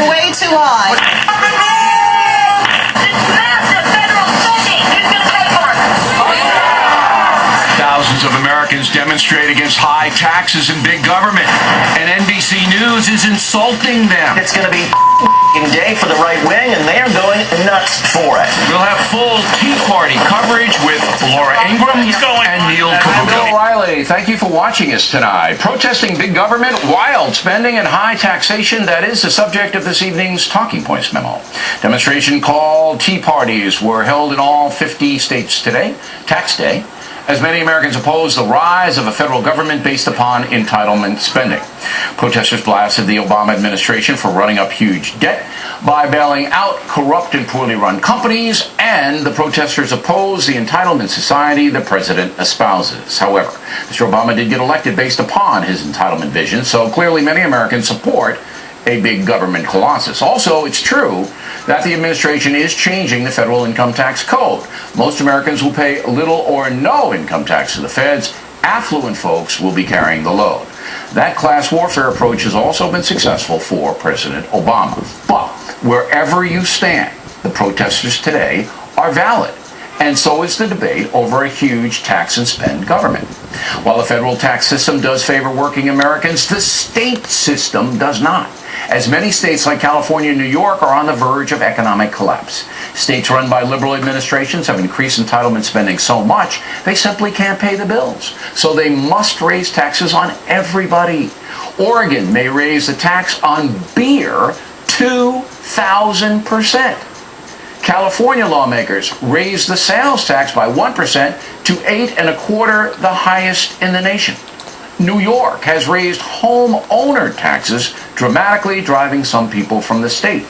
They're way too high. It's massive federal spending. Who's going to pay for it? Thousands of Americans demonstrate against high taxes and big government, and NBC News is insulting them. It's going to be day for the right wing, and they're going nuts for it. We'll have full Tea Party coverage with Laura Ingraham and Neil I'm Bill Cavuto. O'Reilly. Thank you for watching us tonight. Protesting big government, wild spending, and high taxation, that is the subject of this evening's Talking Points memo. Demonstration called Tea Parties were held in all 50 states today, Tax Day, as many Americans oppose the rise of a federal government based upon entitlement spending. Protesters blasted the Obama administration for running up huge debt by bailing out corrupt and poorly run companies, and the protesters oppose the entitlement society the president espouses. However, Mr. Obama did get elected based upon his entitlement vision, so clearly many Americans support a big government colossus. Also, it's true that the administration is changing the federal income tax code. Most Americans will pay little or no income tax to the feds. Affluent folks will be carrying the load. That class warfare approach has also been successful for President Obama. But wherever you stand, the protesters today are valid. And so is the debate over a huge tax and spend government. While the federal tax system does favor working Americans, the state system does not, as many states like California and New York are on the verge of economic collapse. States run by liberal administrations have increased entitlement spending so much they simply can't pay the bills. So they must raise taxes on everybody. Oregon may raise the tax on beer 2,000%. California lawmakers raised the sales tax by 1% to 8.25%, the highest in the nation. New York has raised homeowner taxes dramatically, driving some people from the state.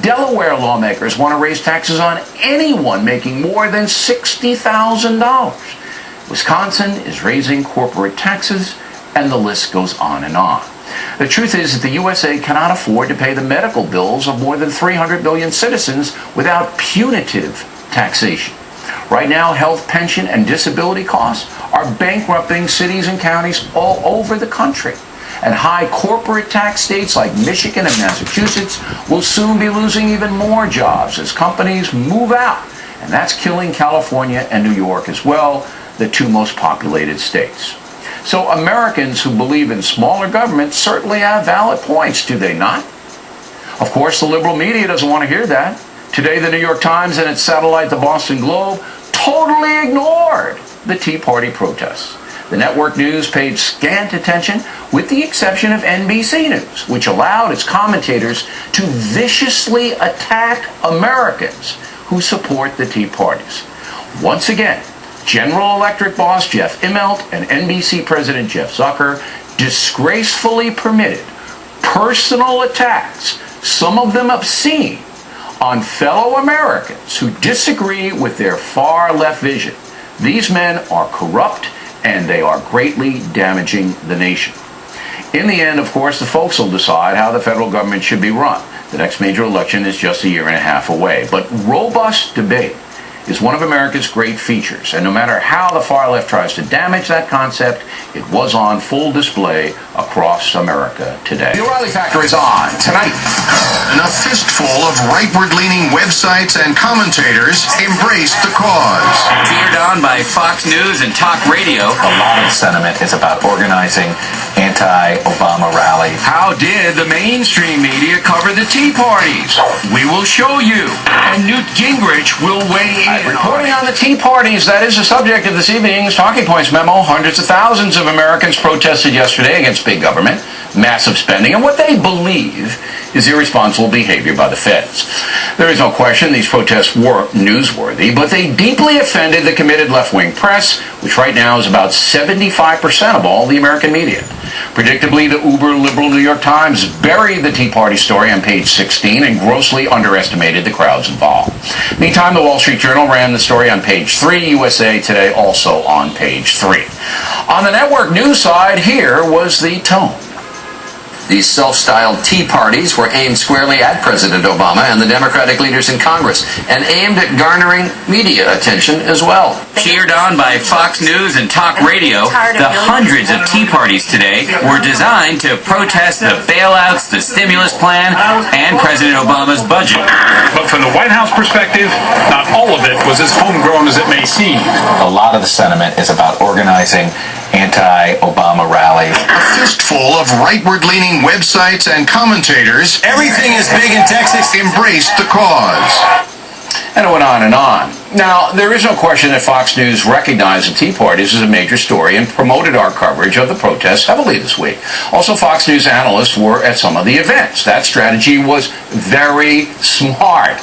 Delaware lawmakers want to raise taxes on anyone making more than $60,000. Wisconsin is raising corporate taxes, and the list goes on and on. The truth is that the USA cannot afford to pay the medical bills of more than 300 million citizens without punitive taxation. Right now, health, pension, and disability costs are bankrupting cities and counties all over the country. And high corporate tax states like Michigan and Massachusetts will soon be losing even more jobs as companies move out. And that's killing California and New York as well, the two most populated states. So Americans who believe in smaller government certainly have valid points, do they not? Of course, the liberal media doesn't want to hear that. Today, the New York Times and its satellite, the Boston Globe, totally ignored the Tea Party protests. The network news paid scant attention, with the exception of NBC News, which allowed its commentators to viciously attack Americans who support the Tea Parties. Once again, General Electric boss Jeff Immelt and NBC President Jeff Zucker disgracefully permitted personal attacks, some of them obscene, on fellow Americans who disagree with their far-left vision. These men are corrupt, and they are greatly damaging the nation. In the end, of course, the folks will decide how the federal government should be run. The next major election is just a year and a half away. But robust debate is one of America's great features, and no matter how the far left tries to damage that concept, it was on full display across America today. The O'Reilly Factor is on tonight. And a fistful of rightward-leaning websites and commentators embraced the cause. Cheered on by Fox News and talk radio. A lot of sentiment is about organizing anti-Obama rallies. How did the mainstream media cover the Tea Parties? We will show you. And Newt Gingrich will weigh in. Reporting on the Tea Parties, that is the subject of this evening's Talking Points memo. Hundreds of thousands of Americans protested yesterday against big government, massive spending, and what they believe is irresponsible behavior by the feds. There is no question these protests were newsworthy, but they deeply offended the committed left-wing press, which right now is about 75% of all the American media. Predictably, the uber-liberal New York Times buried the Tea Party story on page 16 and grossly underestimated the crowds involved. Meantime, the Wall Street Journal ran the story on page 3, USA Today also on page 3. On the network news side, here was the tone. These self-styled Tea Parties were aimed squarely at President Obama and the Democratic leaders in Congress, and aimed at garnering media attention as well. Cheered on by Fox News and Talk Radio, the hundreds of Tea Parties today were designed to protest the bailouts, the stimulus plan, and President Obama's budget. But from the White House perspective, not all of it was as homegrown as it may seem. A lot of the sentiment is about organizing anti-Obama rallies. A fistful of rightward-leaning websites and commentators. Everything is big in Texas. Embraced the cause. And it went on and on. Now, there is no question that Fox News recognized the Tea Parties as a major story and promoted our coverage of the protests heavily this week. Also, Fox News analysts were at some of the events. That strategy was very smart.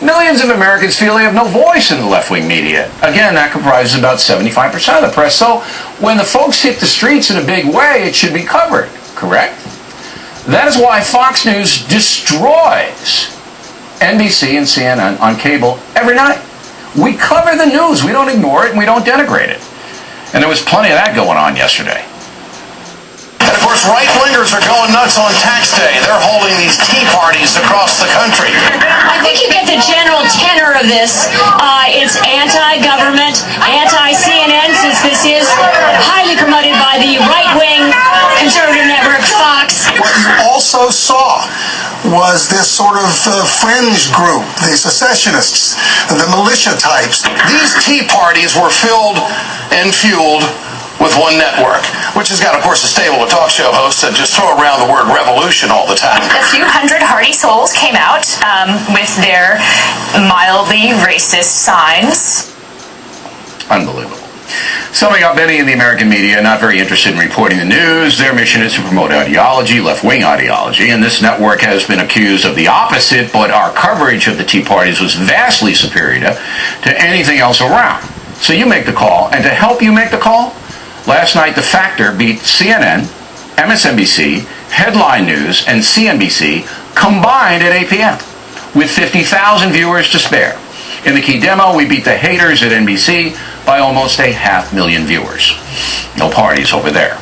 Millions of Americans feel they have no voice in the left-wing media. Again, that comprises about 75% of the press. So when the folks hit the streets in a big way, it should be covered, correct? That is why Fox News destroys NBC and CNN on cable every night. We cover the news. We don't ignore it, and we don't denigrate it. And there was plenty of that going on yesterday. And of course, right-wingers are going nuts on tax day. They're holding these tea parties across the country. I think you get the general tenor of this. It's anti-government, anti-CNN, since this is highly promoted by the right-wing conservative network Fox. What you also saw was this sort of fringe group, the secessionists, the militia types. These tea parties were filled and fueled with one network, which has got, of course, a stable of talk show hosts that just throw around the word revolution all the time. A few hundred hardy souls came out with their mildly racist signs. Unbelievable. Summing up, many in the American media are not very interested in reporting the news. Their mission is to promote ideology, left-wing ideology, and this network has been accused of the opposite, but our coverage of the Tea Parties was vastly superior to anything else around. So you make the call, and to help you make the call, last night The Factor beat CNN, MSNBC, Headline News, and CNBC combined at 8 p.m. with 50,000 viewers to spare. In the key demo, we beat the haters at NBC by almost 500,000 viewers. No parties over there.